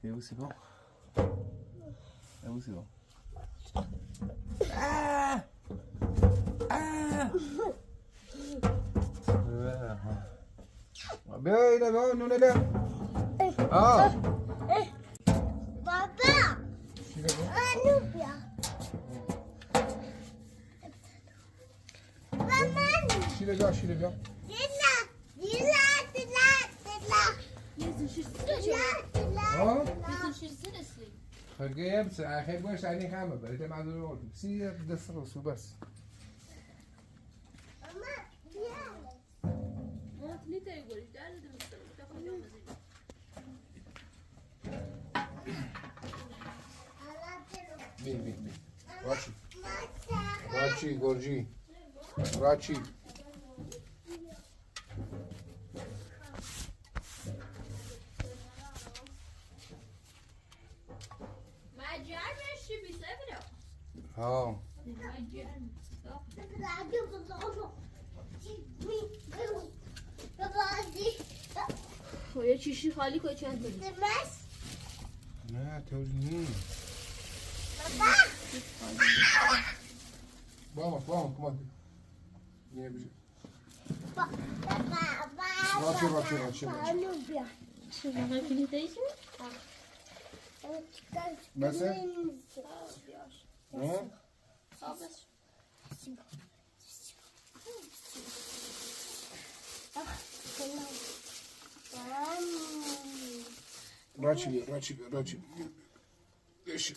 Et où c'est bon? Et où c'est bon? Ah! Ah! Bien, là-bas, nous là. Ah! Papa! Anubia! Maman! Şile gel. ها؟ خارجية بس خايف وش عيني خامة بقيت معذور بس هي بس وبس بي راتشي جورجي راتشي ها یه چیشی خالی کنی چند داری؟ نه توجنی بابا کمان یه بشه راتشي شو بقى كده تايسي؟ بس ها بس راتشي ايش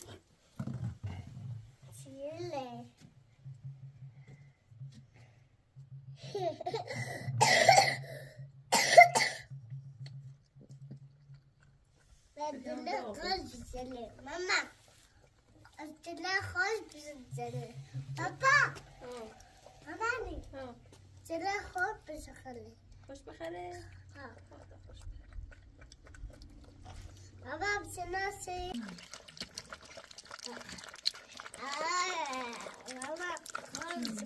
ماما استلا خوش بزنه بابا مامانی استلا خوش بزنه خوش بخره؟ بابا بشناسي ماما خبز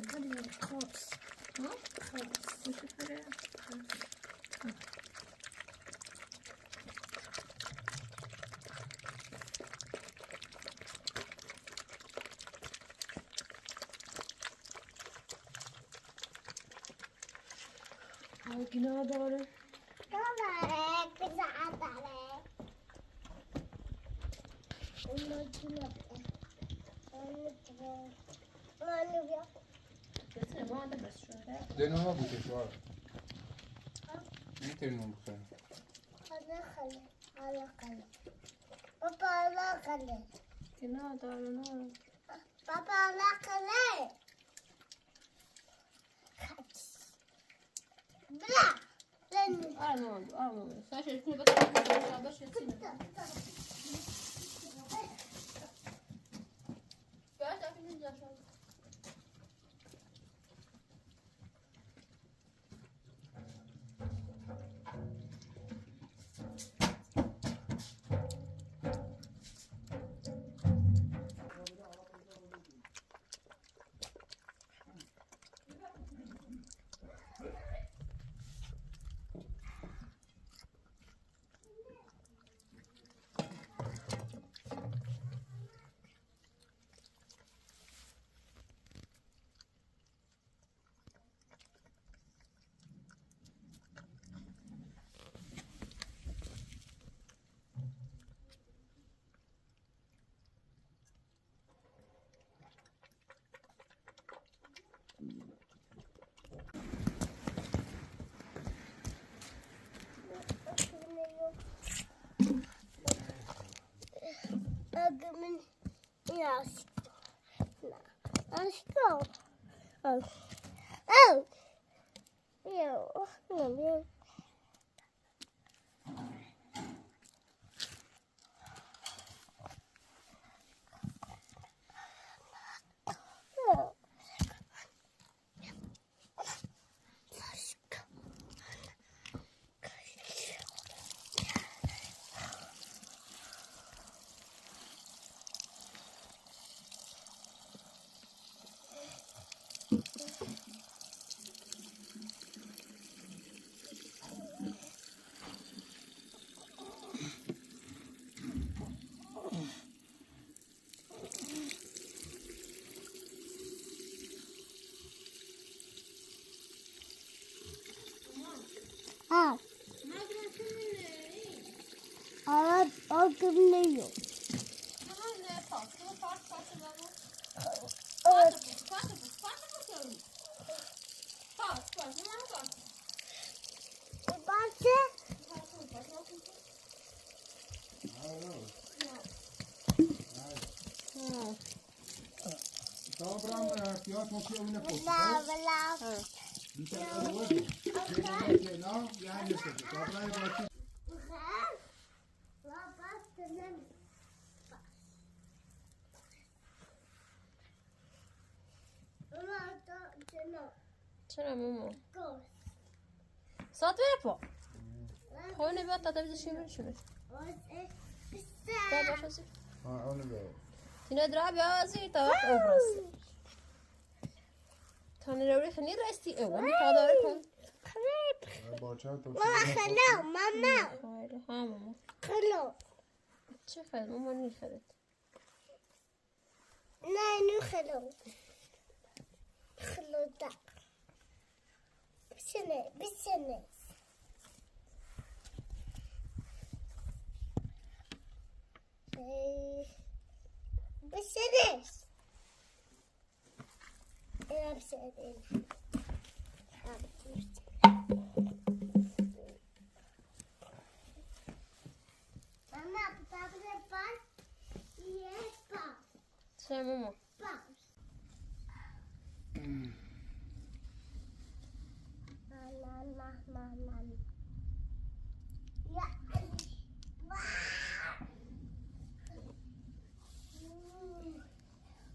خوش بخره؟ گناه داره دينو ما بوتي شوار ميتين بخير بابا لا خلي گناه داره نه بابا لا خلي بلا لن آره ساشا کنه بس باشه سینه باشه افین اینجا شد من ياس لا أشتو أو يو Algımlıyor. Tamam ne yapalım? Tamam parça ben Evet. Parça bakıyorum. Parça ne yapalım? Bahçe. Então, para pior, não sei onde é que Bla bla. Isso é o outro. Não, e aí, isso aqui. Só para eu aqui. چرا ماما؟ ساعت بره پا خواهی بیاد تاتا بیزه شیمه شونه تا باشه زیر Onde veio? تینه درا بیا زیر تا وقت او برسی تانه روی خنی رستی او همی تا داره کن ماما خلو ماما خواهی ها ماما خلو چه خواهد ماما نیخواهد نه اینو خلو خلو دا بسنه بسنه اینم بسنه ماما بابا باز یه باز چه ماما؟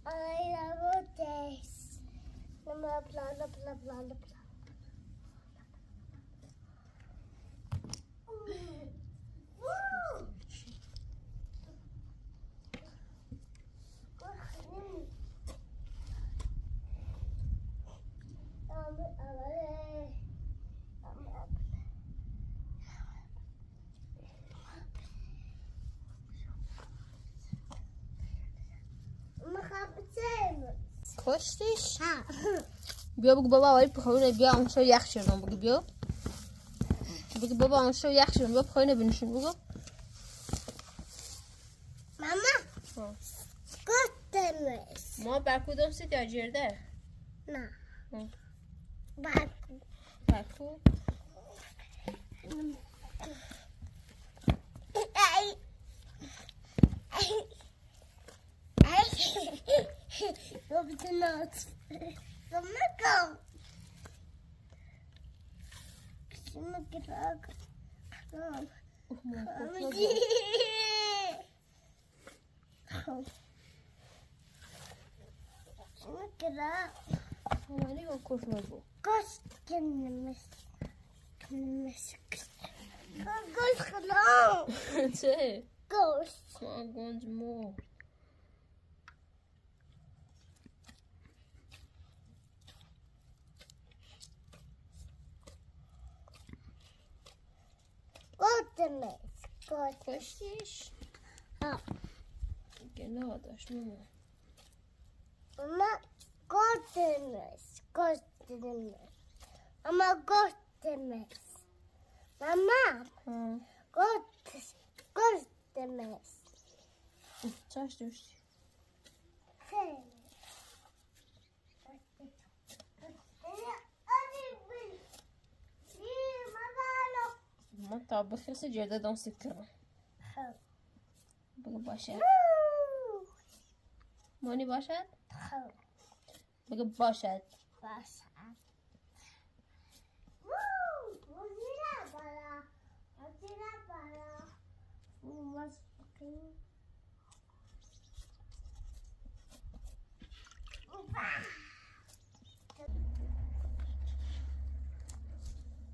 I love this. Blah blah blah blah blah blah. کشتیش؟ بیا بگو بابا ولی بخواه بیا اون شو یخ شدم بگو بیا بگو بابا اون شو یخ شدم بیا بخواه نبینشون بگو ماما گفتمش ما برکو دمسید یا جرده؟ نه اه. برکو Op de noot. Van Marco. Ik zie me kraak. مامانی با کف نگو Kost kindermis. Kost geloof. چه؟ Kost. ما گنج مو Kost. کشتیش؟ ها. گناه داشت ماما Mama kost Mama kost Mama kost چاش دوشتی من تا بخرس جرده دانسید کنم بگو باشد مانی باشد؟ بگو باشد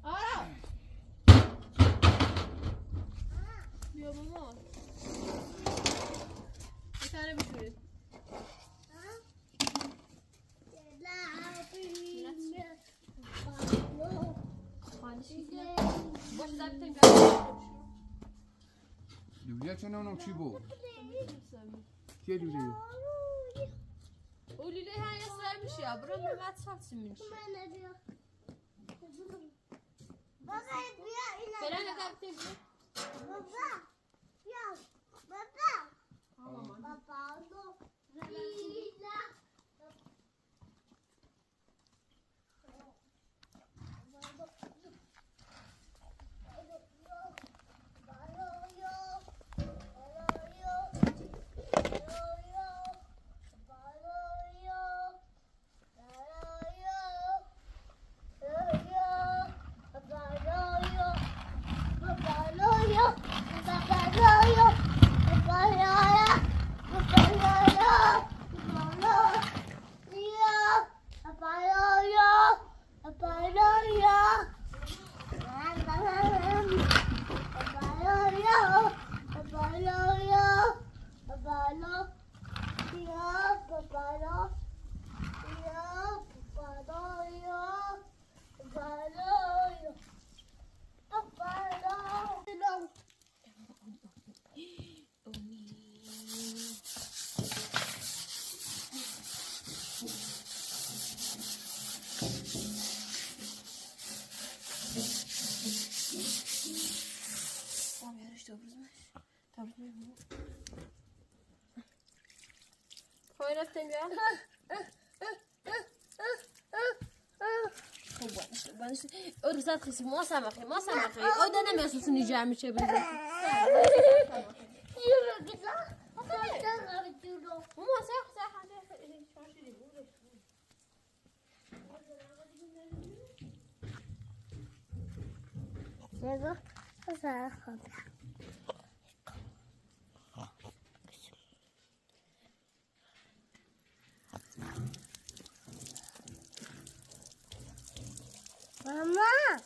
آرا بیا ماما بکنه بشورید باش دبتیم Doe je nou nog chibo? Ke doe قولي لي هاي يسرع مشي أبرم ما تفاتي منش فلان دبتين Baba, ya پای رفتیم بیا خوب بانش او رسالت خیسی ما سمخی او دنم یاسوسونی جمع میشه بریزه یورو گذا خواهد جورو ماما ساخ نگاه بزن خود ماما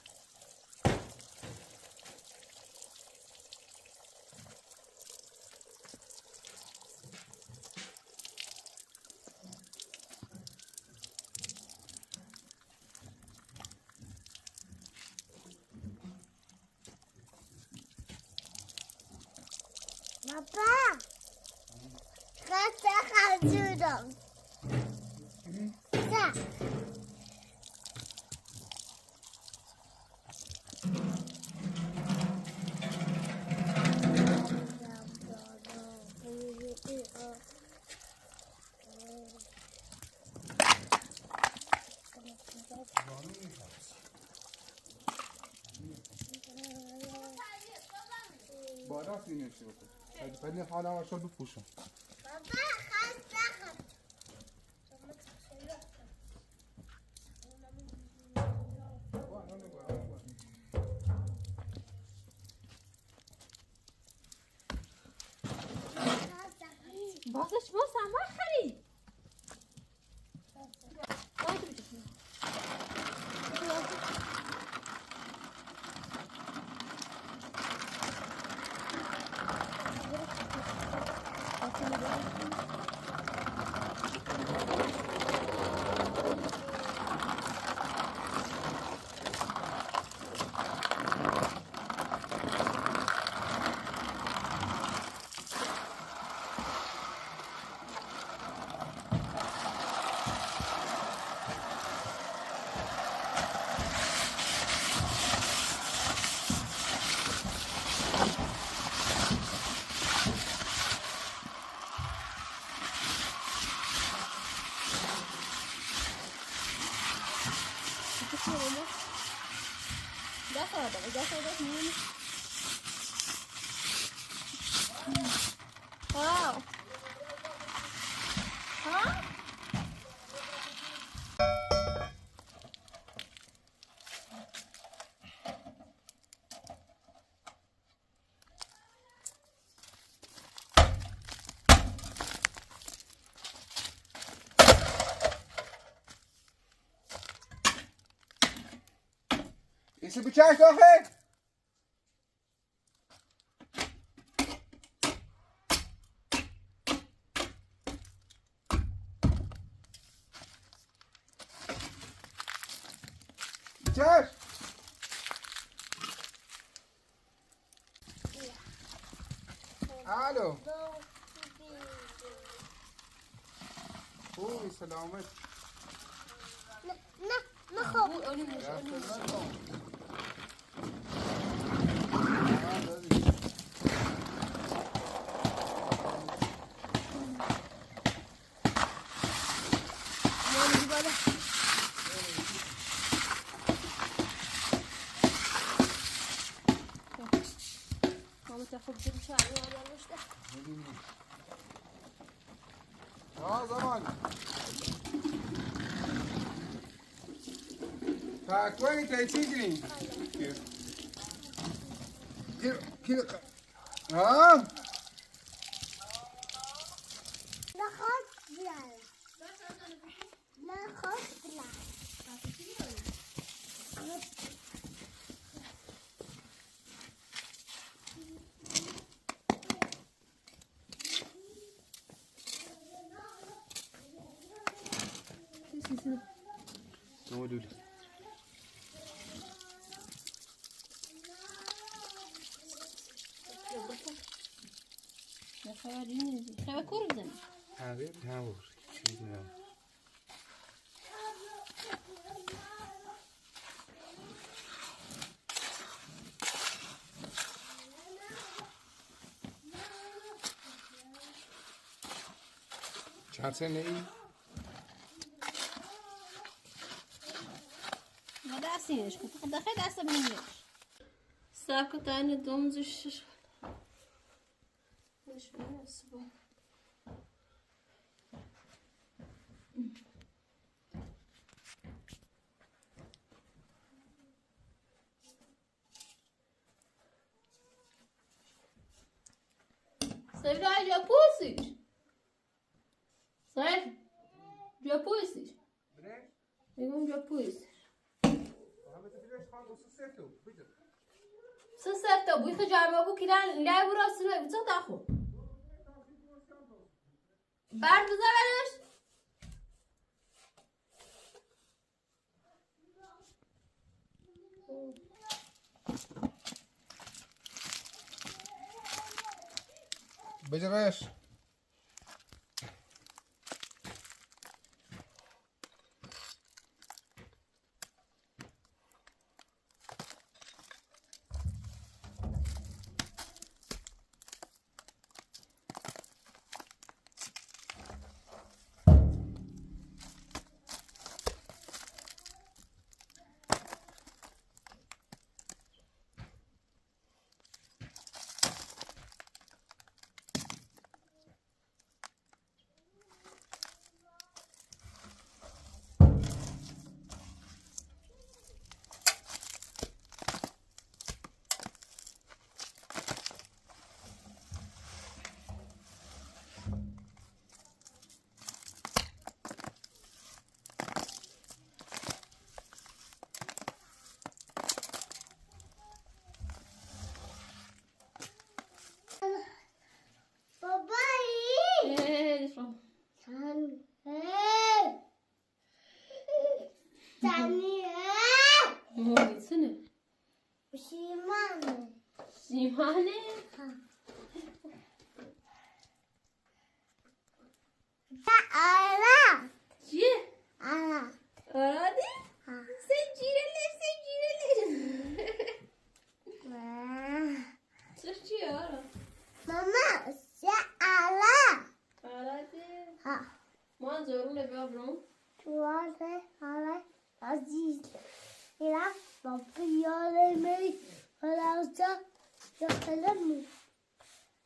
Papa, kata kalju dong. Bisa. بالا سینه شو ولی حالا واسه بپوشم Papa, kata بازش ما سمر خرید Wow. Huh? ایسی بچه داخل بچه الو اوه سلامت نه خوب زمان فاكوين تيجي كده ها نه خوب بلال نه خوب بلال موجود خبر کردن حبيب هاور چند سنه ای؟ ما دستینش کن خب داخل دست بینیش ساکو تاین دومزش مش برسه Sai daí, já pusses? Sai? Já pusses? Digam já pusses. سه بوی خجار بو کیران لای برو سر چه داخو برد بزنش بجرش Simane. Ara. چیه؟ Ara. آرادی؟ سنجیره چه چیه آرا؟ Mama, se ara. آرادی؟ Ha. ما زورونه بیا برون Tuvalet, ara. Aziz. Ila, baba yarımı. Arası. Yakalım mı?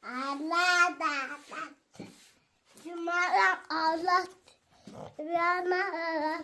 Allah da. Cumara Allah. Rana Allah.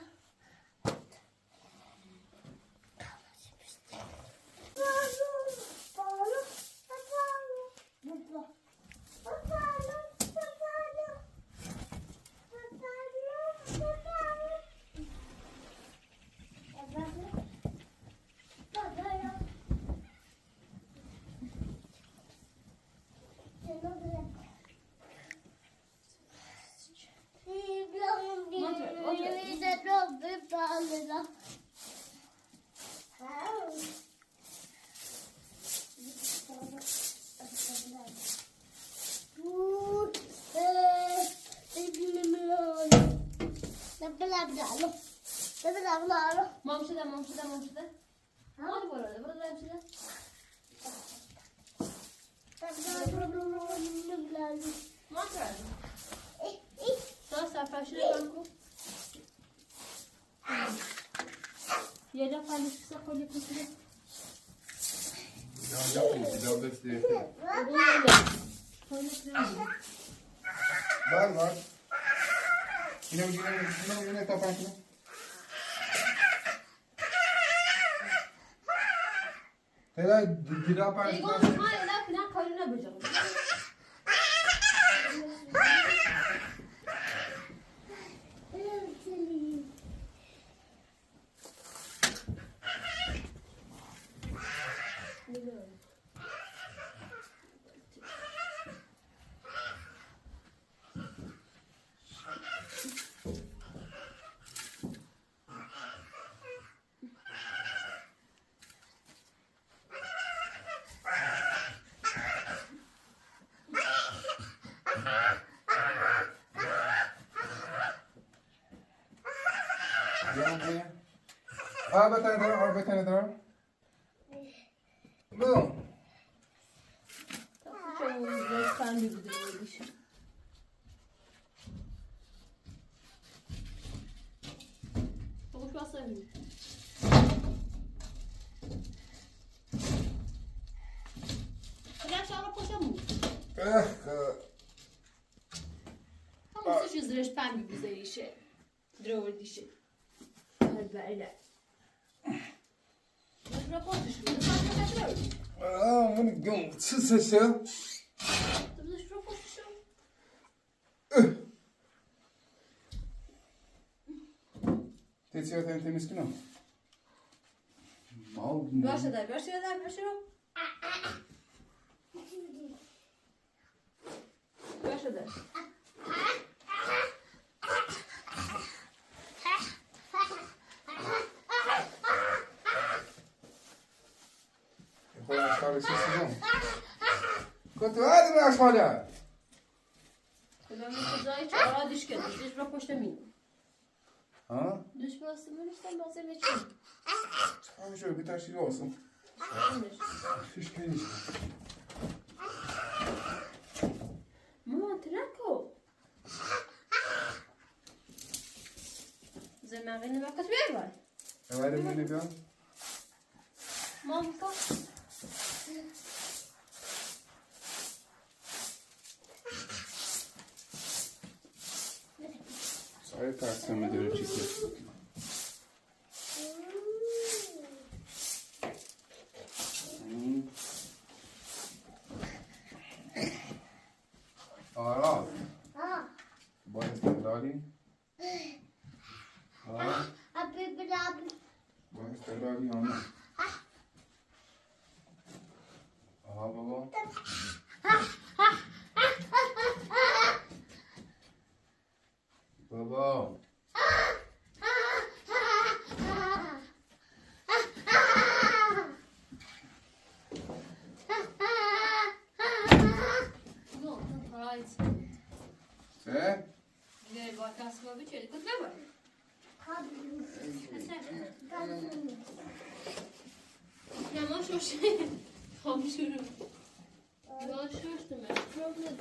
مام شده مام برو بریم شده مام کرد تا سفر شده بانکو یه جا پلیش کسا خیلی کسیده بر اینو تا پنج کنم تیلا دیرا پنج ایگون کنم ها اینا فینا کاری نبجا آب بتنه دار برو Çok güzel bir video olmuş. همون سوش زرش پنبی بزریشه دروردیشه هالبعلا نشرا خودش من گم چه سشه نشرا خودشو تیزیات temiz ki ne? Mal باشه در باشه در Koyun kahvesi istedim. Kötü hadi mi aşmala? من خدای چرا دیش کرد دیش را پشت مین Ha? دیش واسه منشتم واسه میچم Tamam şöyle bir taş gibi olsun. Fiş geniş. مامان ترکو زمانه وقت بیار وای Efendim beni bir an. مامان کو Sayı taksim ediyorum çiçek. Ara. Bu istikrari. Ha. Abi abi. Bu istikrari ama. Aha baba. Baba. Sen? Gel bak asma bir şey kutla bak ya ما شوش خام شروع ما شوش تمام problem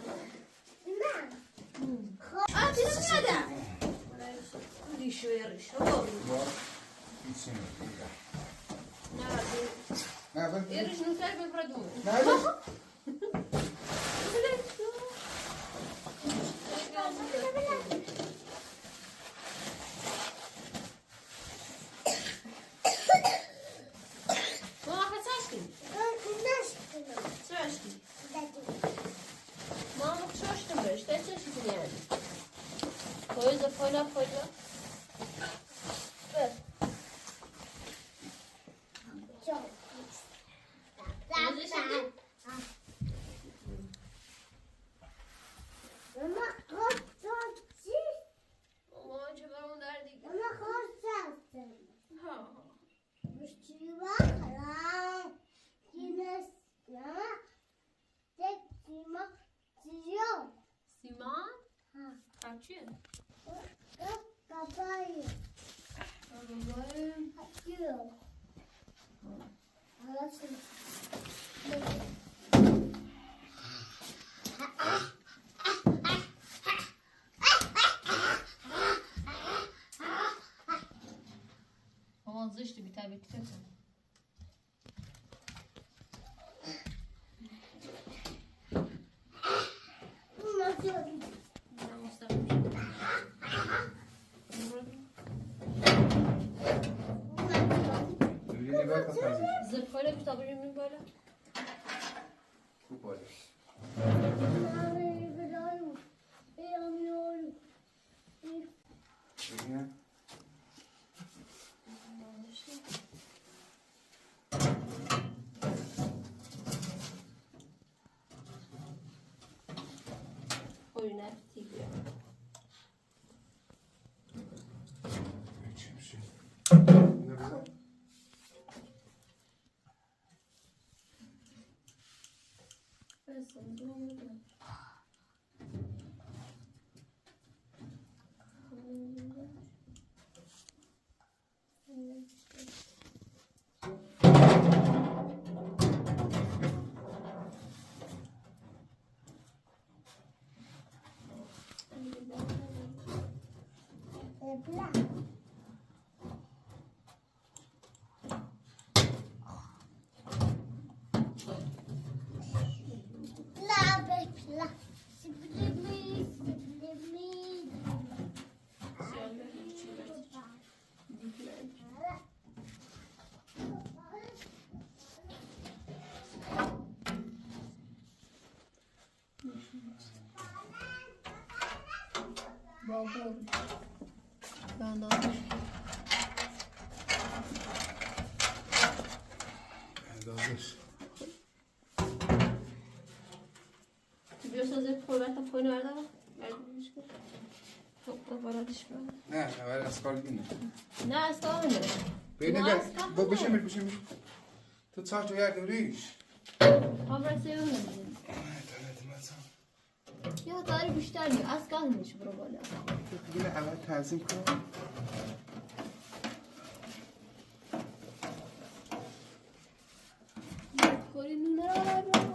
آتی نمیادم ریشو ریشو Var. İçsin. Ne yapın? ریش نوتر به پردوم Nerede? Siman? Kaçın? Babayı. Babayım. Yok. Arasın. Aman zıştı bir tane tutarsan. Ürünü bak atarsın. Zırhıyla bir taburemin böyle. Bu böyle. Ürünü. Oyun hep diyor. Geçeyim şey. Ne güzel. Ben sana anladım. آبور بندازش بندازش بیا سازه خوربت پایین برده بردیش کن خب بارادش برده نه اول از کار بینه نه از کار میره بینه بشمش تو چهار تو یردم ریش خب رسه اون نمیدیم یا داری بیشتر می از کار میشه برو بالا بینه اول تنظیم کن کوری نونه رو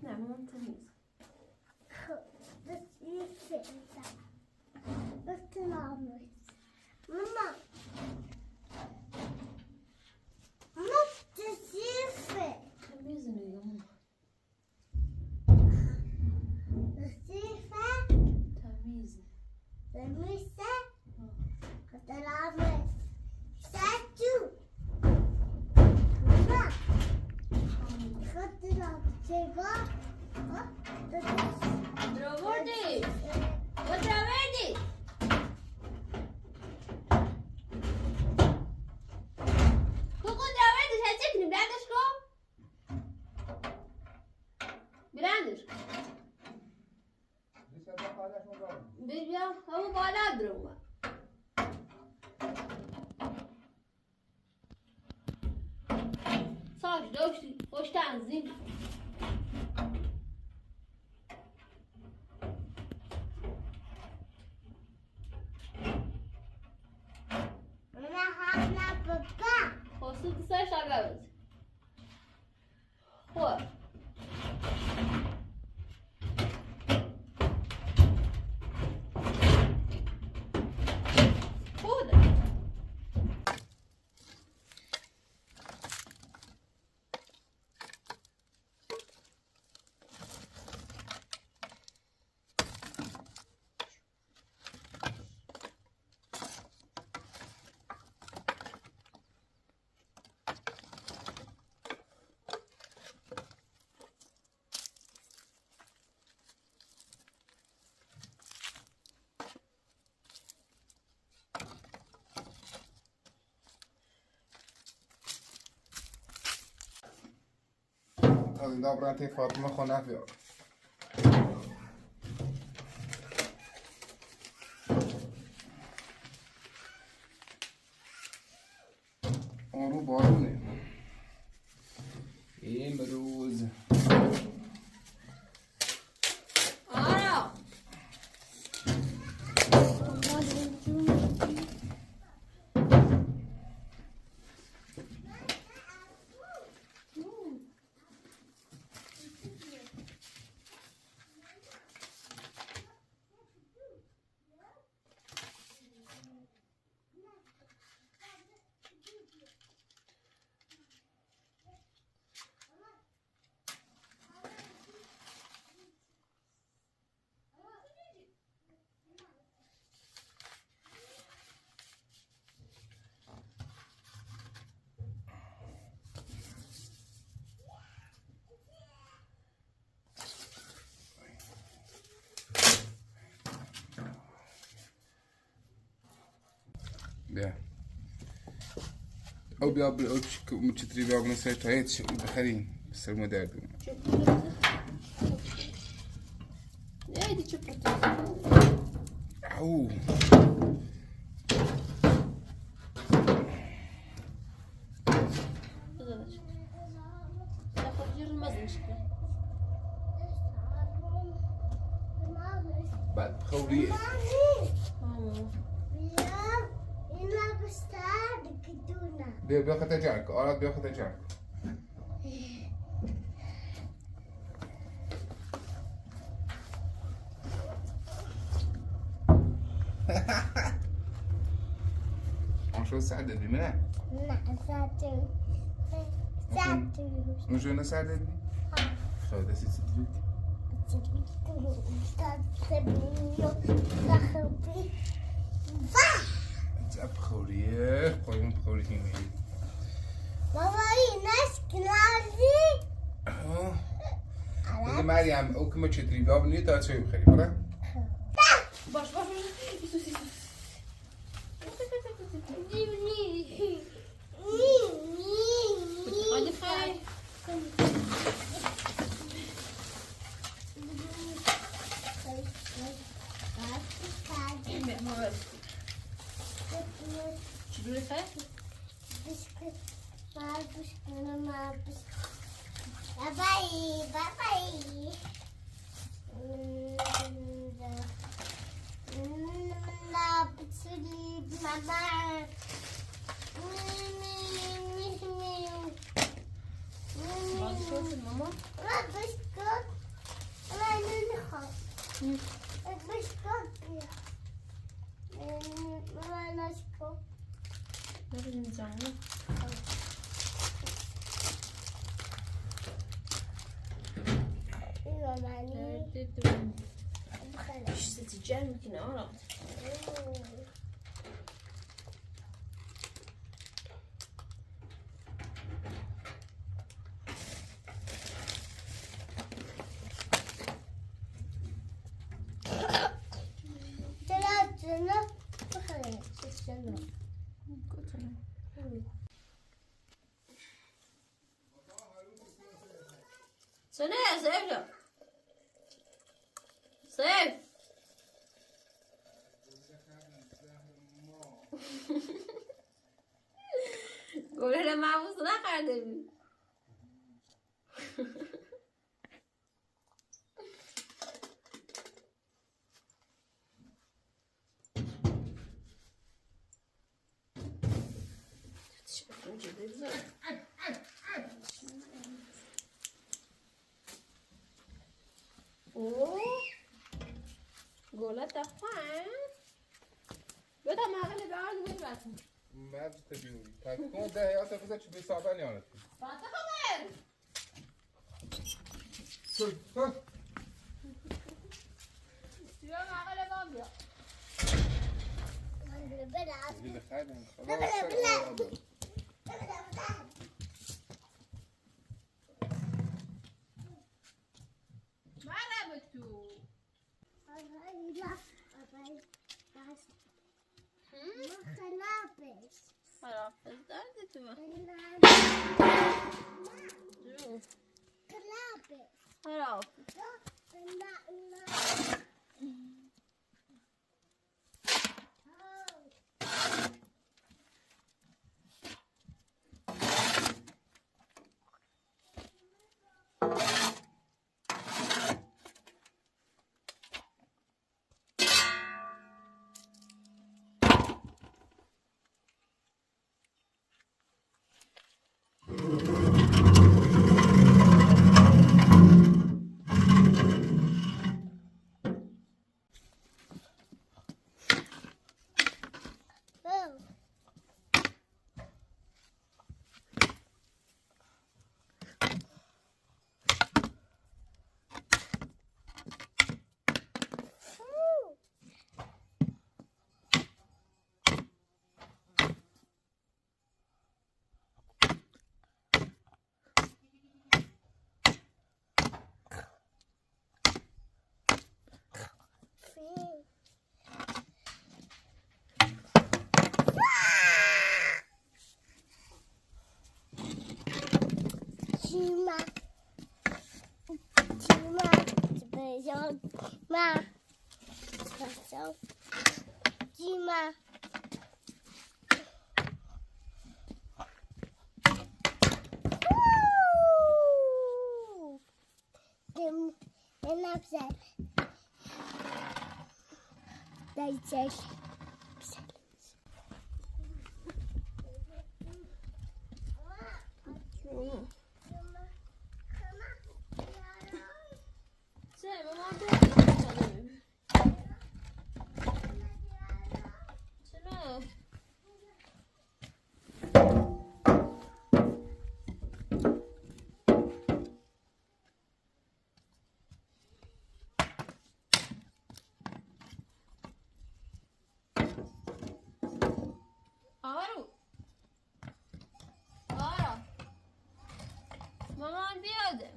نه مامان تمیز تمیز نگم تمیز درآوردی و درآوردی بگو درآوردی چه کنیم برندش کن برندش بیا همون بالا درون ساش داشتی خوش تنظیم خواستو دوستش نگوز خور خوده Dobra, tej Fatma Honafio. اون رو بارونه امروز آرا بیا او بیا متشتري بیا بنسای تایید شو بخرین بسر مدردون نهدي شوفوا او تاخذ جر المزن شكله بعد خوریه بیا خطا جارك آراد بیا خطا جارك شو سعدت بي منع؟ لا ساتو مش أنا سعدت بي؟ خلاص ده ست بيت. بخوريه قايم بخوريه مين؟ بابا ناس كلاسي بگه مریم او که ما چطوری باب نیه تا چای بخری برای؟ باش هادي بخير شو بخير بسكوت ما بسكوت ما بسكوت باي باي لا بتسلي ماما ماما لا بسكوت لا نخاف بسكوت لا نسكت لازم نزعل ايش ستجان يمكن اعرف سنة سيف له سيف قول له ما وصلنا قاعدين قولت أخوان بدا ما غلي بعد وين ما بتبيوري تكون ده هي أصلا فزتش بيصعبان يعني فاتح خبر يا ما غلي بابيا اللي خادم خلاص ما ربطوا خلاص ازدادت خلاص Dima. En upset. They say. آرو آرا مامان بیاده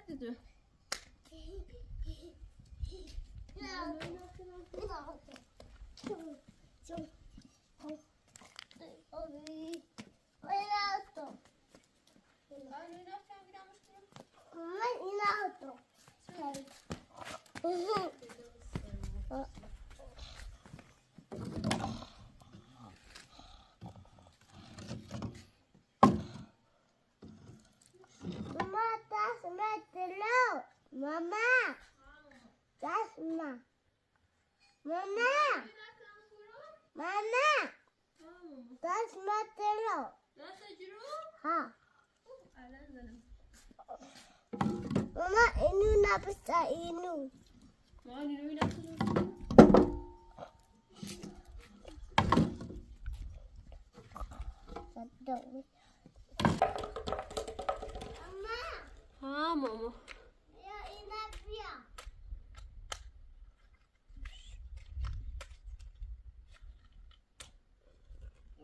درد Mama, that's ma. Mama, Mama, that's my pillow. Ha. Mama, inu na bisa inu. Mama, ها ماما ya inap ya.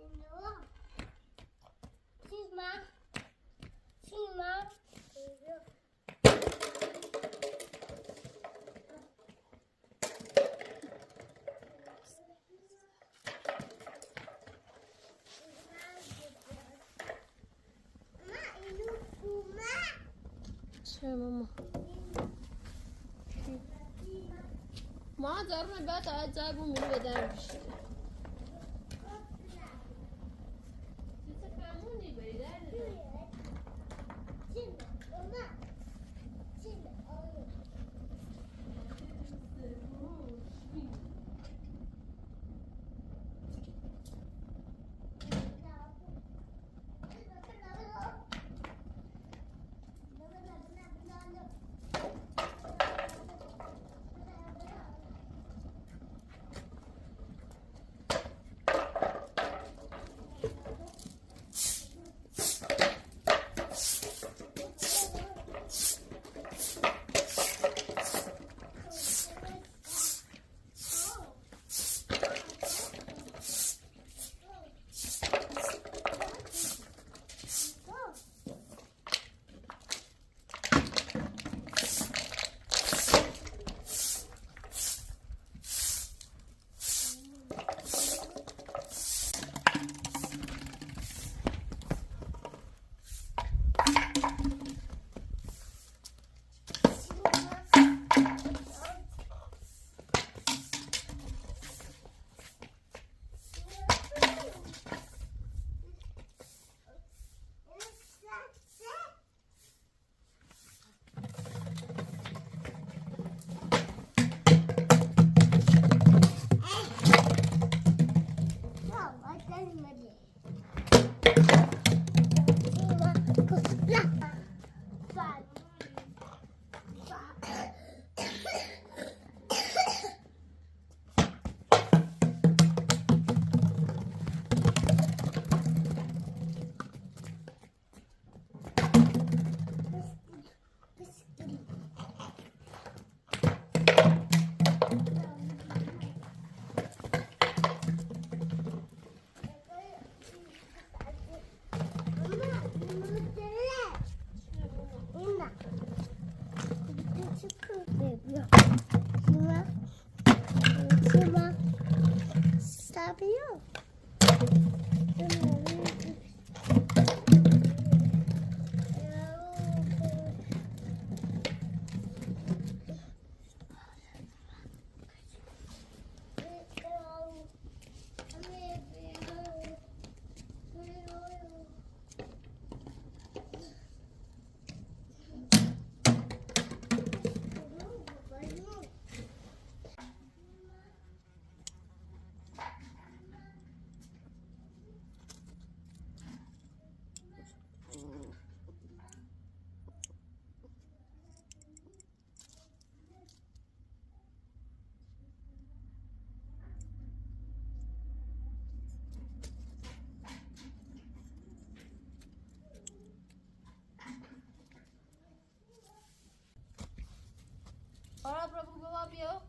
Inu. Sima. Sima. Mama, inu kuma. چه ماما ما ضروري بقى تعال جايبهم من بدرش Sabio. بیا.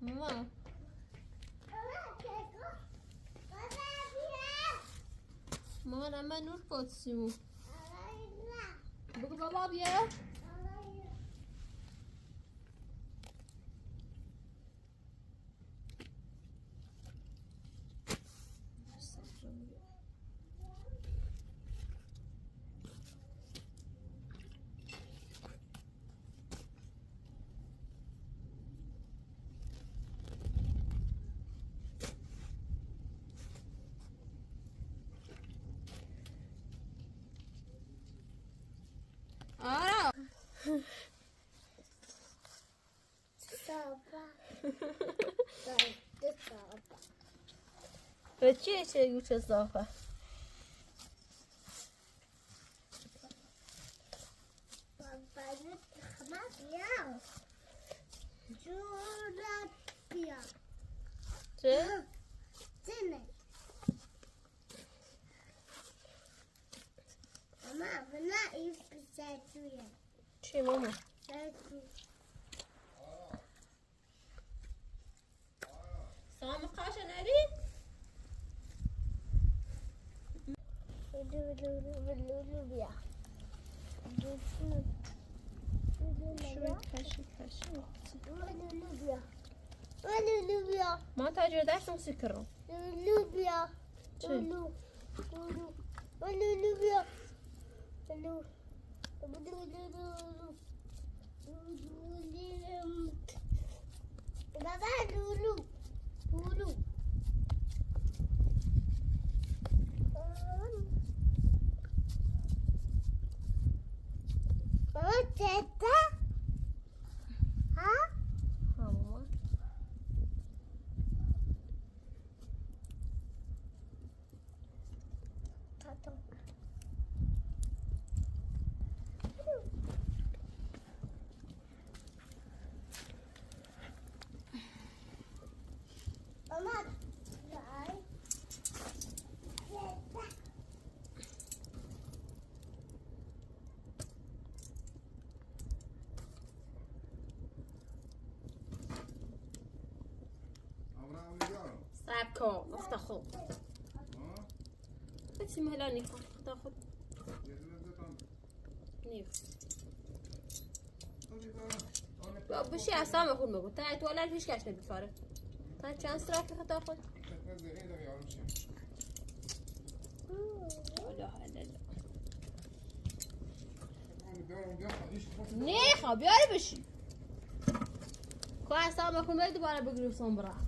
ماما ماما لما نور قدسیمو بگو بابا بیا. آره به چیه چه گوچه صافه؟ چه؟ چی ماما؟ سلام قاشا نری؟ ما تاجر درس مسكرهم لوبيا چه؟ لولو بابا لولو تتا ها ها ماما تتا ماما لاي أبراهيم اليوم صعبكم افتخوا ها بس مهلاني تاخذ نيف بشي عصام اخذ مقول تاعت ولا فيش كاش نبي فارق تاعت كان سراك تاخذ لا لا لا نيخا بياري بشي كو عصام اخذ ما دوباره بقرب صنبرا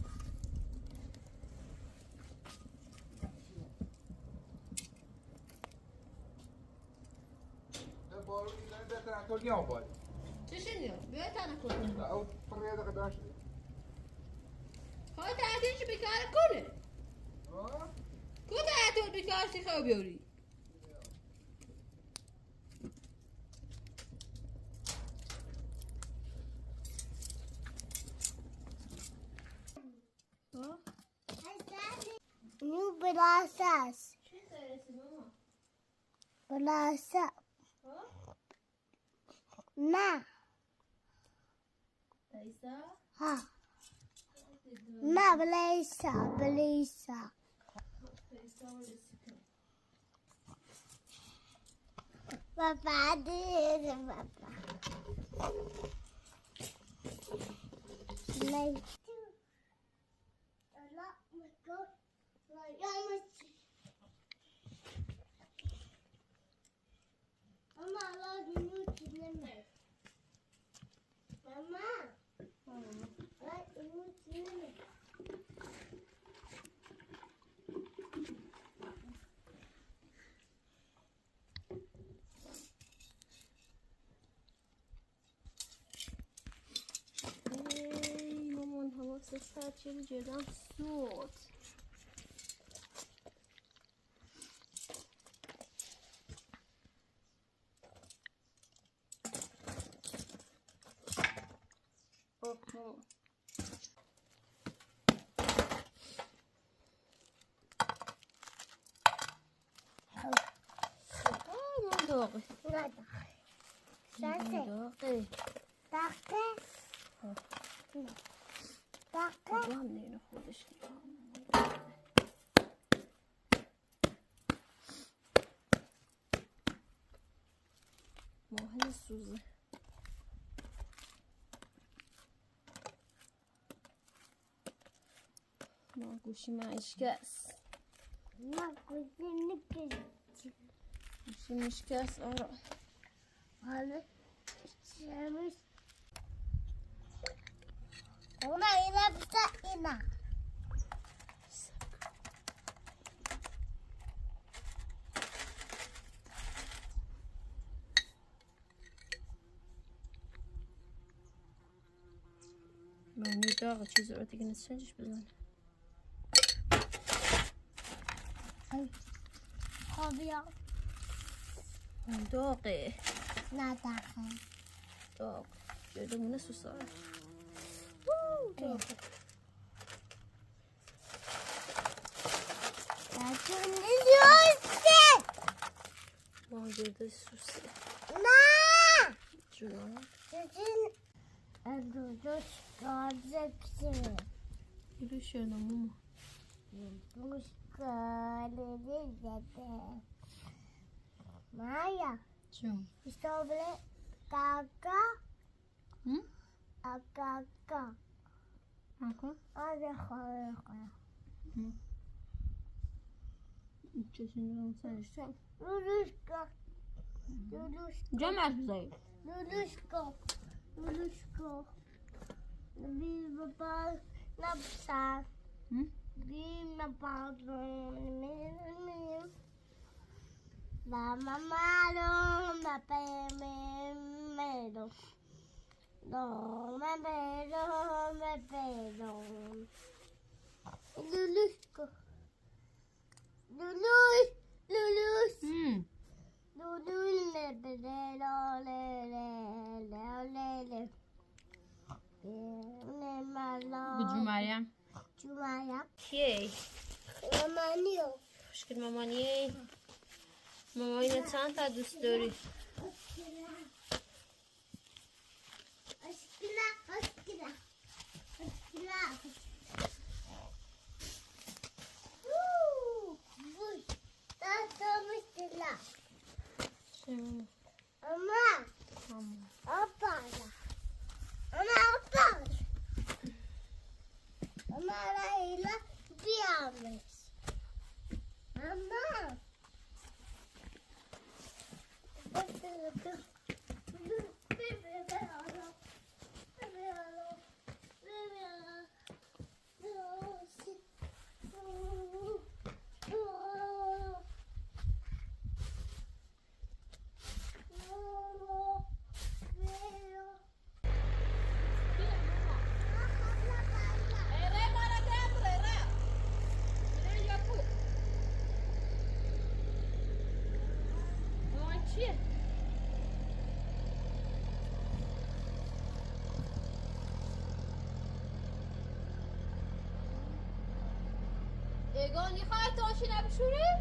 تشنو بيت انا كنت أو فريدة قداش هاي تعرفين شو بكار كله ها كو تعرفين بكار شو خو بيوري نو بلاساس شو سالتي ماما بلاسا ها ما ليسا ها ما بليسا ليسا ولا سكر بابا دي بابا لي لا مكو لا يا مشي ماما لا نوتي نمر ماما لا نوتي نمر ای مامان حواست سر چیزی جدام سود اوه داغه نه داخل داغه داخل داخل بابا هم نینو خودش ماهل سوزه ما گوشی من اشکست نه گوشی نکشی گوشی مشکست آره حالا چرمش اونا اینا بسا اینا من داغه چیزی رو دیگه نسنجش بزنه خب یا داغه نه داخل داغ یادمونه سوساره داغه داخل نیسته ما گرده سوسه نه جونم Sizin Duduş göreceksin. Yürüyüş yerine mama. Duduş göreceksin. Maya, Canım. sobre kaka, Hı? kaka. Kanka. Hadi koy. Hı. Çeşini sen işte. Duduşka. Cömert bize. Duduşka. Bir baba ne yapsa? Hı? Bir baba benim. Mama malo, me pelo. No, me pelo. Lulushko. Lulush. Hı. Lulush me pelo, le. Ne malo. Bu Meryem. Cumaya. Şey. Mamaniyo. Hoş geldin mamaniye. Mama yine çند تا دوست داری؟ Aşkına. Bu tatlımıştılar. Şey mama. Ama Tamam. apala. Ama arayla bir almış. Ama Egon, je gaat het als je naar bezoek?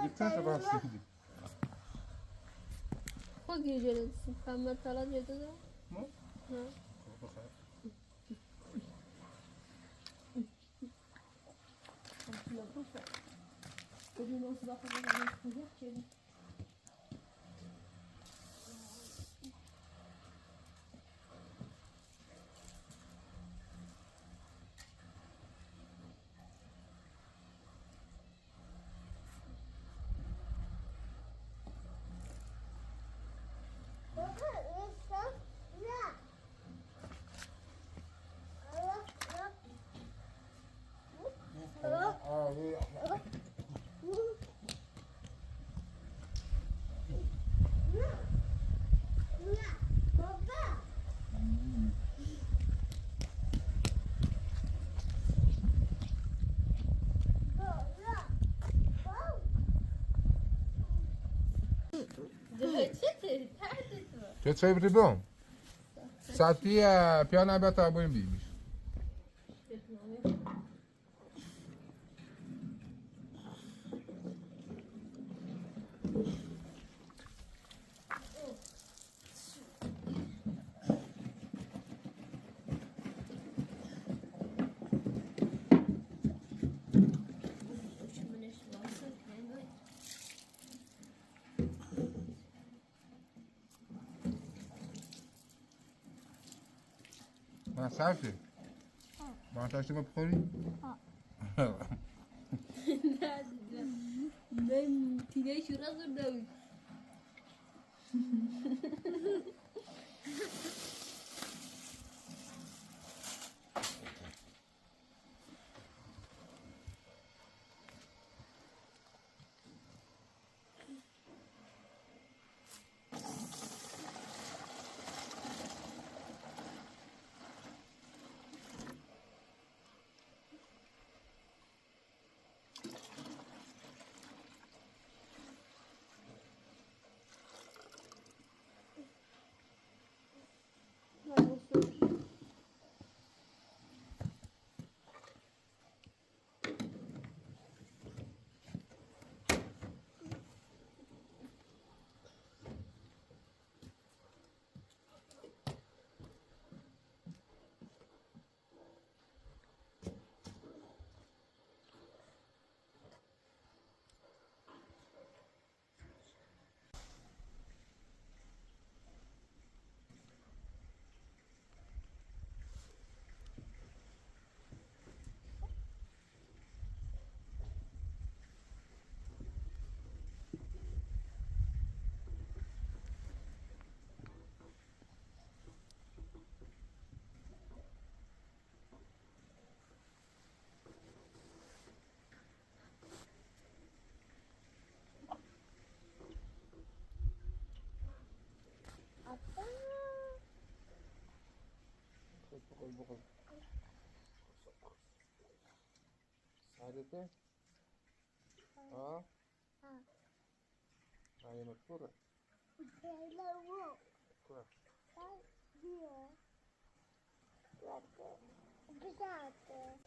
Gitsene bahsedeyim. خود یه جلسه محمد طلعت جدا ده مو؟ ها چه چای بریبم؟ ساعت پیا نبات آبویم بیمیش. نه صرفی؟ ما تاشتی ما بخوری؟ من تیگه شورا زرده بود بخور. سعادته؟ ها؟ هاي مذكورة. Bisate.